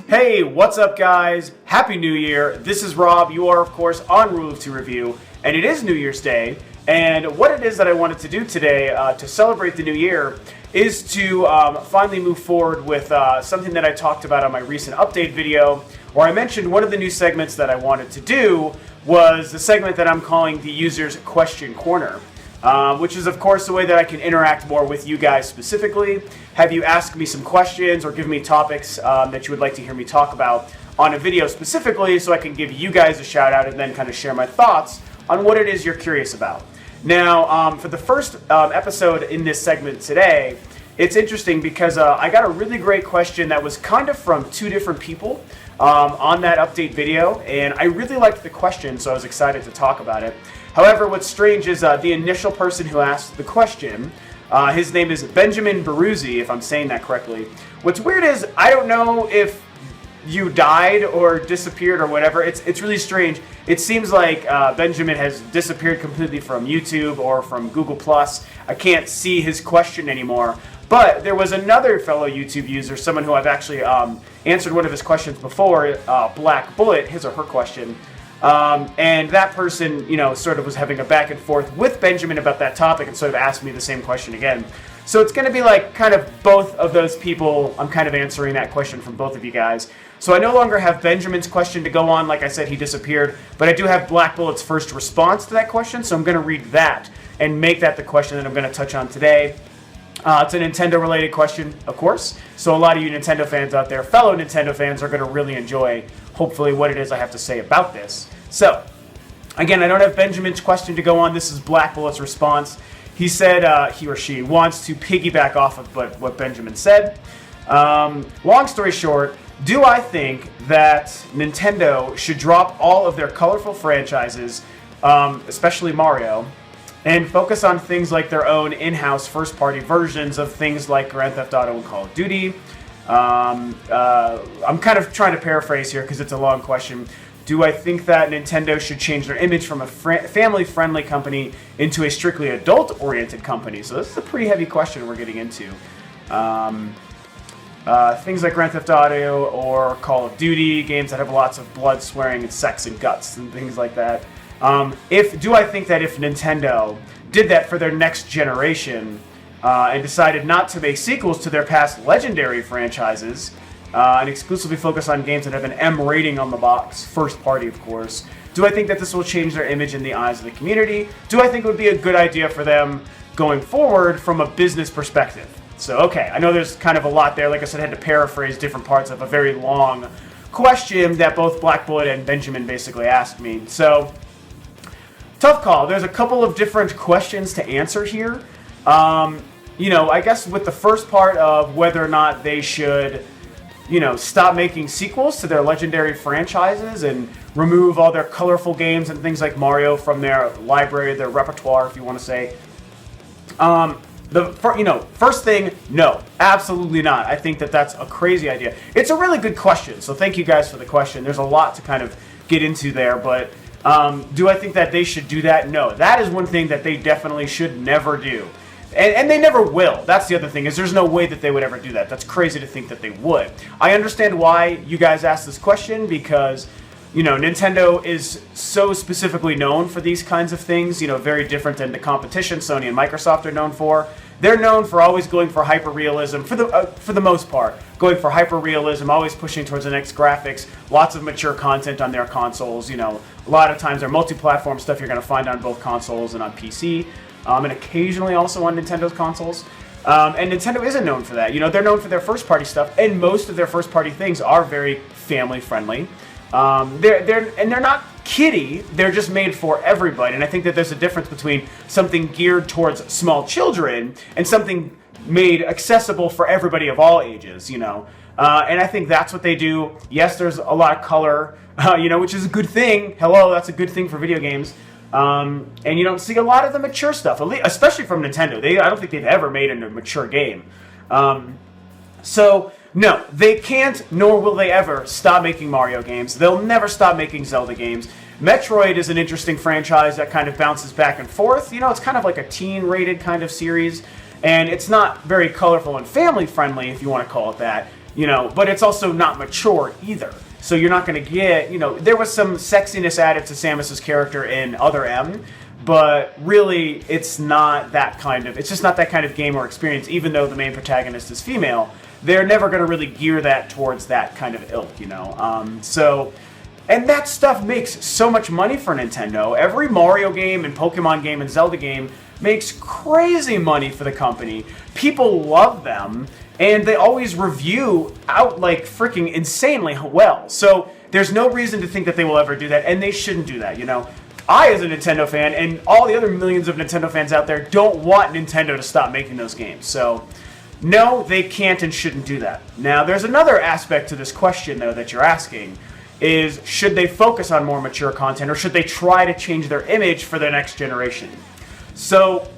Hey, what's up guys? Happy New Year. This is Rob. You are of course on Rule of Two Review, and it is New Year's Day. And what it is that I wanted to do today to celebrate the new year is to finally move forward with something that I talked about on my recent update video, where I mentioned one of the new segments that I wanted to do was the segment that I'm calling the User's Question Corner. Which is of course the way that I can interact more with you guys specifically, have you ask me some questions or give me topics that you would like to hear me talk about on a video specifically, so I can give you guys a shout out and then kind of share my thoughts on what it is you're curious about. Now, for the first episode in this segment today, it's interesting because I got a really great question that was kind of from two different people on that update video, and I really liked the question, so I was excited to talk about it. However, what's strange is the initial person who asked the question, his name is Benjamin Baruzzi, if I'm saying that correctly. What's weird is I don't know if you died or disappeared or whatever. It's really strange. It seems like Benjamin has disappeared completely from YouTube or from Google+. I can't see his question anymore. But there was another fellow YouTube user, someone who I've actually answered one of his questions before, Black Bullet, his or her question. And that person, sort of was having a back and forth with Benjamin about that topic and sort of asked me the same question again. So it's going to be like kind of both of those people. I'm kind of answering that question from both of you guys. So I no longer have Benjamin's question to go on. Like I said, he disappeared. But I do have Black Bullet's first response to that question. So I'm going to read that and make that the question that I'm going to touch on today. It's a Nintendo-related question, of course. So a lot of you Nintendo fans out there, fellow Nintendo fans, are going to really enjoy, hopefully, what it is I have to say about this. So, again, I don't have Benjamin's question to go on. This is Black Bullet's response. He said he or she wants to piggyback off of what Benjamin said. Long story short, do I think that Nintendo should drop all of their colorful franchises, especially Mario, and focus on things like their own in-house first-party versions of things like Grand Theft Auto and Call of Duty? I'm kind of trying to paraphrase here because it's a long question. Do I think that Nintendo should change their image from a family-friendly company into a strictly adult-oriented company? So this is a pretty heavy question we're getting into. Things like Grand Theft Auto or Call of Duty, games that have lots of blood, swearing, and sex and guts and things like that. Do I think that if Nintendo did that for their next generation and decided not to make sequels to their past legendary franchises and exclusively focus on games that have an M rating on the box, first party of course, do I think that this will change their image in the eyes of the community? Do I think it would be a good idea for them going forward from a business perspective? So, okay, I know there's kind of a lot there. Like I said, I had to paraphrase different parts of a very long question that both Black Bullet and Benjamin basically asked me. So, tough call. There's a couple of different questions to answer here. I guess with the first part of whether or not they should, stop making sequels to their legendary franchises and remove all their colorful games and things like Mario from their library, their repertoire, if you want to say. First thing, no, absolutely not. I think that that's a crazy idea. It's a really good question, so thank you guys for the question. There's a lot to kind of get into there, but do I think that they should do that? No. That is one thing that they definitely should never do. And they never will. That's the other thing, is there's no way that they would ever do that. That's crazy to think that they would. I understand why you guys asked this question because, Nintendo is so specifically known for these kinds of things, very different than the competition Sony and Microsoft are known for. They're known for always going for hyper-realism, for the most part. Going for hyper-realism, always pushing towards the next graphics, lots of mature content on their consoles. A lot of times their multi-platform stuff you're going to find on both consoles and on PC. And occasionally also on Nintendo's consoles. And Nintendo isn't known for that. They're known for their first-party stuff, and most of their first-party things are very family-friendly. They're not kiddie, they're just made for everybody. And I think that there's a difference between something geared towards small children and something made accessible for everybody of all ages, And I think that's what they do. Yes, there's a lot of color, which is a good thing. Hello, that's a good thing for video games. And you don't see a lot of the mature stuff, especially from Nintendo. I don't think they've ever made a mature game. So, no, they can't, nor will they ever stop making Mario games. They'll never stop making Zelda games. Metroid is an interesting franchise that kind of bounces back and forth. It's kind of like a teen-rated kind of series, and it's not very colorful and family-friendly, if you want to call it that. but it's also not mature either. So you're not going to get, there was some sexiness added to Samus's character in Other M, but really it's just not that kind of game or experience, even though the main protagonist is female. They're never going to really gear that towards that kind of ilk, and that stuff makes so much money for Nintendo. Every Mario game and Pokemon game and Zelda game makes crazy money for the company. People love them, and they always review out like freaking insanely well. So there's no reason to think that they will ever do that, and they shouldn't do that, I, as a Nintendo fan, and all the other millions of Nintendo fans out there, don't want Nintendo to stop making those games. So, no, they can't and shouldn't do that. Now, there's another aspect to this question, though, that you're asking, is should they focus on more mature content, or should they try to change their image for the next generation? So,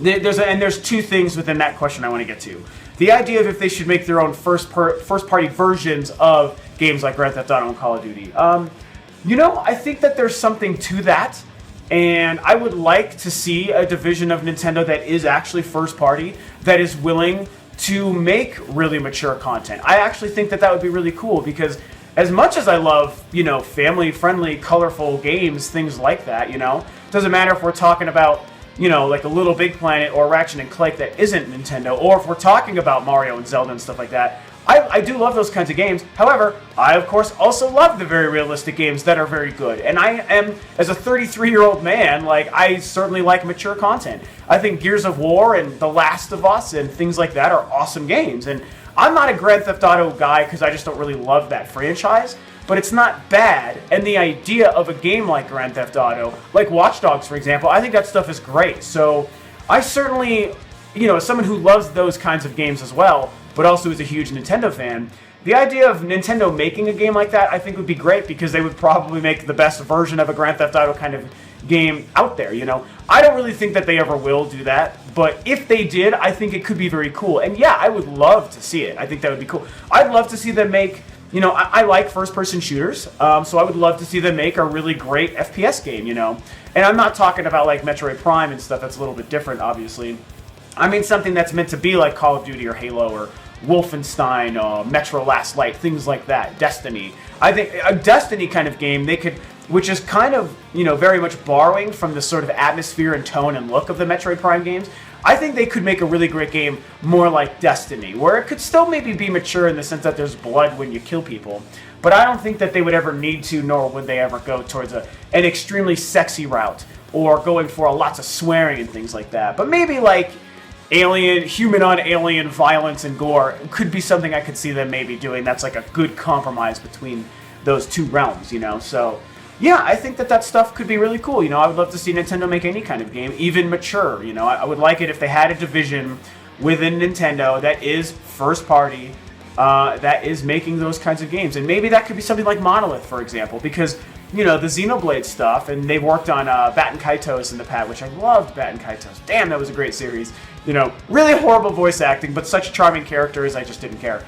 there's two things within that question I want to get to. The idea of if they should make their own first-party versions of games like Grand Theft Auto and Call of Duty. I think that there's something to that, and I would like to see a division of Nintendo that is actually first-party, that is willing to make really mature content. I actually think that would be really cool, because as much as I love, family-friendly, colorful games, things like that, doesn't matter if we're talking about, like a Little Big Planet or Ratchet and Clank that isn't Nintendo, or if we're talking about Mario and Zelda and stuff like that. I do love those kinds of games. However, I, of course, also love the very realistic games that are very good. And I am, as a 33-year-old man, I certainly like mature content. I think Gears of War and The Last of Us and things like that are awesome games. And I'm not a Grand Theft Auto guy because I just don't really love that franchise. But it's not bad. And the idea of a game like Grand Theft Auto, like Watch Dogs, for example, I think that stuff is great. So I certainly, as someone who loves those kinds of games as well, but also is a huge Nintendo fan, the idea of Nintendo making a game like that I think would be great, because they would probably make the best version of a Grand Theft Auto kind of game out there, I don't really think that they ever will do that, but if they did, I think it could be very cool. And yeah, I would love to see it. I think that would be cool. I'd love to see them make, I like first-person shooters, so I would love to see them make a really great FPS game, And I'm not talking about like Metroid Prime and stuff. That's a little bit different, obviously. I mean something that's meant to be like Call of Duty or Halo or Wolfenstein, Metro Last Light, things like that, Destiny. I think a Destiny kind of game which is kind of, very much borrowing from the sort of atmosphere and tone and look of the Metroid Prime games. I think they could make a really great game more like Destiny, where it could still maybe be mature in the sense that there's blood when you kill people. But I don't think that they would ever need to, nor would they ever go towards an extremely sexy route, or going for lots of swearing and things like that. But maybe like human on alien violence and gore could be something I could see them maybe doing. That's like a good compromise between those two realms, So, yeah, I think that stuff could be really cool. I would love to see Nintendo make any kind of game, even mature. I would like it if they had a division within Nintendo that is first party, that is making those kinds of games. And maybe that could be something like Monolith, for example, because the Xenoblade stuff, and they worked on Baten Kaitos in the past, which I loved Baten Kaitos. Damn, that was a great series. Really horrible voice acting, but such charming characters, I just didn't care.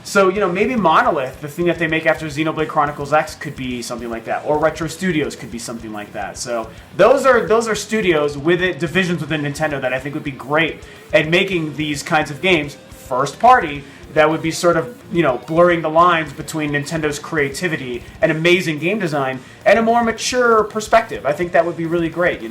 So, maybe Monolith, the thing that they make after Xenoblade Chronicles X, could be something like that. Or Retro Studios could be something like that. So, those are studios divisions within Nintendo that I think would be great at making these kinds of games first party, that would be sort of, blurring the lines between Nintendo's creativity and amazing game design and a more mature perspective. I think that would be really great,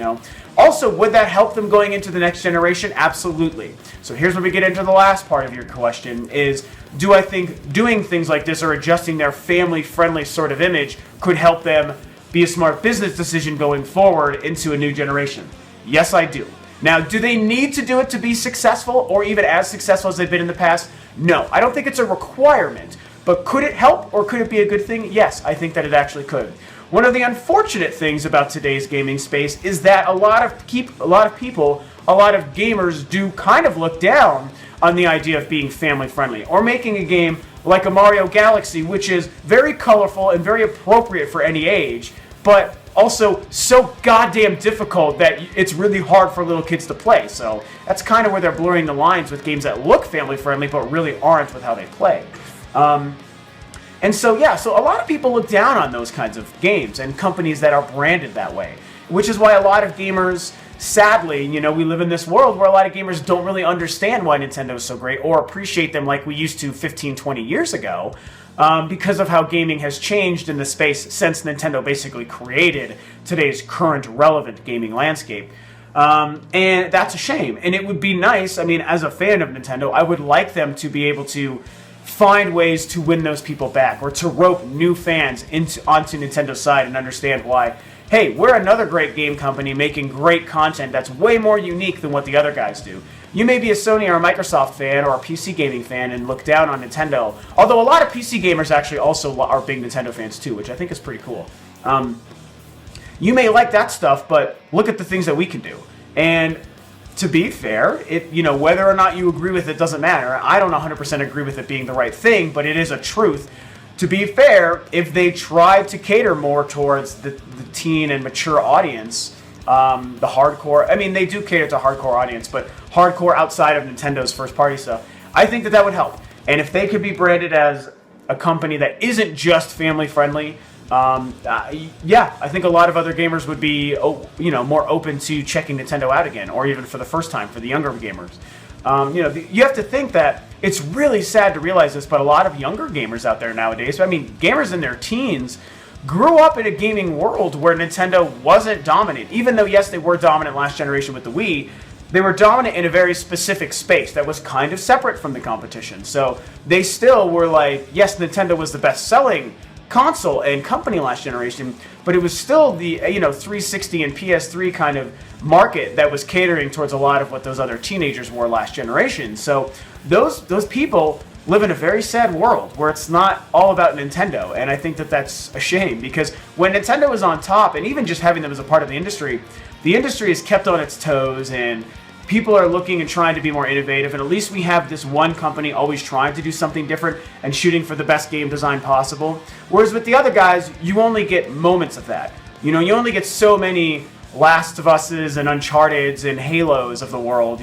Also, would that help them going into the next generation? Absolutely. So here's where we get into the last part of your question is, do I think doing things like this or adjusting their family-friendly sort of image could help them be a smart business decision going forward into a new generation? Yes, I do. Now, do they need to do it to be successful or even as successful as they've been in the past? No, I don't think it's a requirement, but could it help or could it be a good thing? Yes, I think that it actually could. One of the unfortunate things about today's gaming space is that a lot of gamers do kind of look down on the idea of being family friendly or making a game like a Mario Galaxy, which is very colorful and very appropriate for any age, but also so goddamn difficult that it's really hard for little kids to play. So that's kind of where they're blurring the lines with games that look family friendly but really aren't with how they play. And so, yeah, so a lot of people look down on those kinds of games and companies that are branded that way, which is why a lot of gamers sadly, we live in this world where a lot of gamers don't really understand why Nintendo is so great or appreciate them like we used to 15, 20 years ago. Because of how gaming has changed in the space since Nintendo basically created today's current relevant gaming landscape. And that's a shame. And it would be nice, as a fan of Nintendo, I would like them to be able to find ways to win those people back or to rope new fans onto Nintendo's side and understand why, hey, we're another great game company making great content that's way more unique than what the other guys do. You may be a Sony or a Microsoft fan or a PC gaming fan and look down on Nintendo, although a lot of PC gamers actually also are big Nintendo fans too, which I think is pretty cool. You may like that stuff, but look at the things that we can do. And to be fair, whether or not you agree with it doesn't matter. I don't 100% agree with it being the right thing, but it is a truth. To be fair, if they tried to cater more towards the teen and mature audience, the hardcore, they do cater to hardcore audience, but hardcore outside of Nintendo's first party stuff, I think that would help. And if they could be branded as a company that isn't just family friendly, I think a lot of other gamers would be, more open to checking Nintendo out again, or even for the first time for the younger gamers. You have to think that it's really sad to realize this, but a lot of younger gamers out there nowadays, gamers in their teens, grew up in a gaming world where Nintendo wasn't dominant. Even though, yes, they were dominant last generation with the Wii, they were dominant in a very specific space that was kind of separate from the competition. So they still were like, yes, Nintendo was the best-selling console and company last generation, but it was still the 360 and PS3 kind of market that was catering towards a lot of what those other teenagers wore last generation. So those people live in a very sad world where it's not all about Nintendo, and I think that that's a shame, because when Nintendo is on top, and even just having them as a part of the industry is kept on its toes, and people are looking and trying to be more innovative, and at least we have this one company always trying to do something different and shooting for the best game design possible. Whereas with the other guys, you only get moments of that. You only get so many Last of Us's and Uncharted's and Halos of the world,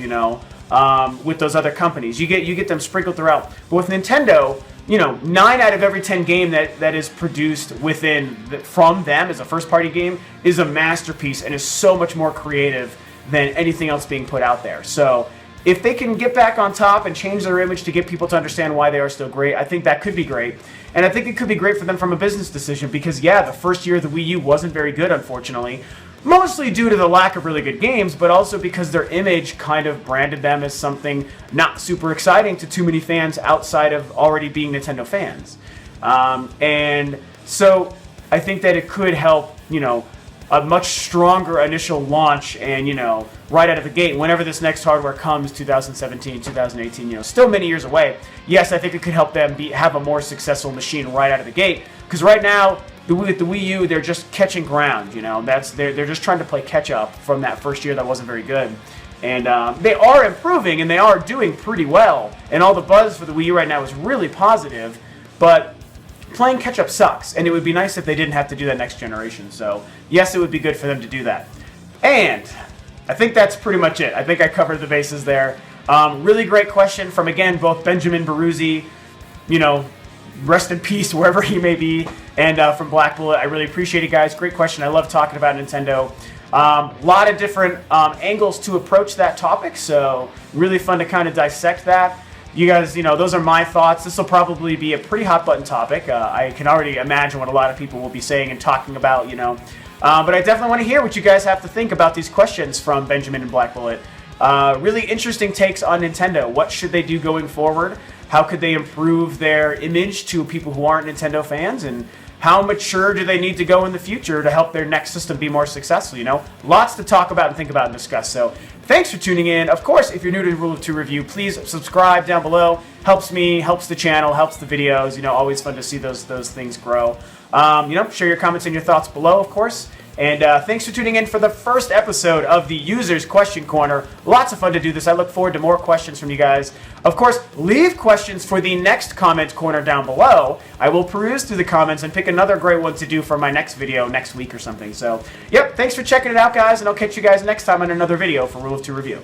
with those other companies. You get them sprinkled throughout. But with Nintendo, 9 out of every 10 game that is produced from them as a first-party game is a masterpiece and is so much more creative than anything else being put out there. So if they can get back on top and change their image to get people to understand why they are still great, I think that could be great. And I think it could be great for them from a business decision because, the first year of the Wii U wasn't very good, unfortunately. Mostly due to the lack of really good games, but also because their image kind of branded them as something not super exciting to too many fans outside of already being Nintendo fans. And so I think that it could help, a much stronger initial launch and, right out of the gate, whenever this next hardware comes, 2017, 2018, still many years away. Yes, I think it could help them have a more successful machine right out of the gate. Because right now, with the Wii U, they're just catching ground, they're just trying to play catch up from that first year that wasn't very good. And they are improving and they are doing pretty well. And all the buzz for the Wii U right now is really positive, but playing catch up sucks, and it would be nice if they didn't have to do that next generation. So yes, it would be good for them to do that. And I think that's pretty much it. I think I covered the bases there. Really great question from, again, both Benjamin Baruzzi, rest in peace wherever he may be, and from Black Bullet. I really appreciate it, guys. Great question. I love talking about Nintendo. A lot of different angles to approach that topic, so really fun to kind of dissect that. You guys, those are my thoughts. This will probably be a pretty hot button topic. I can already imagine what a lot of people will be saying and talking about, But I definitely want to hear what you guys have to think about these questions from Benjamin and Black Bullet. Really interesting takes on Nintendo. What should they do going forward? How could they improve their image to people who aren't Nintendo fans? And how mature do they need to go in the future to help their next system be more successful? Lots to talk about and think about and discuss. So thanks for tuning in. Of course, if you're new to Rule of Two Review, please subscribe down below. Helps me, helps the channel, helps the videos. Always fun to see those things grow. Share your comments and your thoughts below, of course. And thanks for tuning in for the first episode of the Users Question Corner. Lots of fun to do this. I look forward to more questions from you guys. Of course, leave questions for the next comment corner down below. I will peruse through the comments and pick another great one to do for my next video next week or something. So, thanks for checking it out, guys, and I'll catch you guys next time on another video for Rule of Two Review.